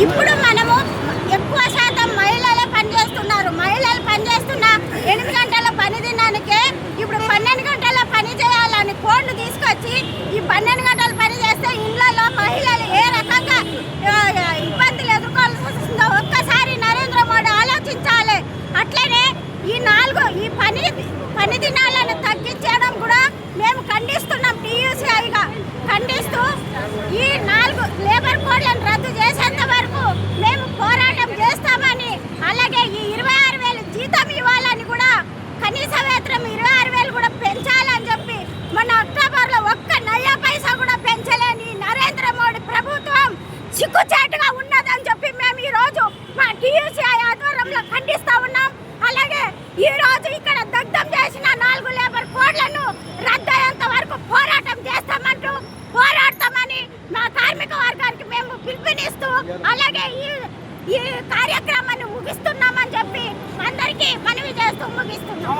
ఇప్పుడు మనము ఎక్కువ శాతం మహిళలే పనిచేస్తున్నారు. మహిళలు పనిచేస్తున్న 8 గంటల పని దినానికే ఇప్పుడు 12 గంటల పని చేయాలని కోడ్ను తీసుకొచ్చి ఈ 12 గంటల పని చేస్తే ఇళ్లలో మహిళలు ఏ రకంగా ఇబ్బందులు ఎదుర్కోవాల్సి వస్తుందో ఒక్కసారి నరేంద్ర మోడీ ఆలోచించాలి. అట్లనే ఈ పని దినాలను తగ్గించడం కూడా మేము ఖండిస్తున్నాం. టీయూసీఐగా ఖండిస్తూ ఈ 4 లేబర్ కోడ్లను రద్దు చేసేంత వరకు మేము పోరాటం చేస్తామని, అలాగే ఈ 26,000 జీతం ఇవ్వాలని కూడా, కనీస వేతనం 26,000 కూడా పెంచాలని చెప్పి మన అక్టోబర్లో ఒక్క నయా పైసా కూడా పెంచలేని నరేంద్ర మోడీ ప్రభుత్వం సిగ్గుచేటుగా ఉన్నదని చెప్పి మేము ఈరోజు మా టీయూసీఐ ఆధ్వర్యంలో ఖండిస్తూ ఉన్నాం. అలాగే ఈ రోజు ఇక్కడ దగ్ధం చేసిన 4 లేబర్ కోడ్లను రద్దయ్యేంత వరకు పోరాటం చేస్తామంటూ పోరాడతామని మా కార్మిక వర్గానికి మేము పిలుపునిస్తూ అలాగే ఈ కార్యక్రమాన్ని ముగిస్తున్నామని చెప్పి అందరికీ మనవి చేస్తూ ముగిస్తున్నాం.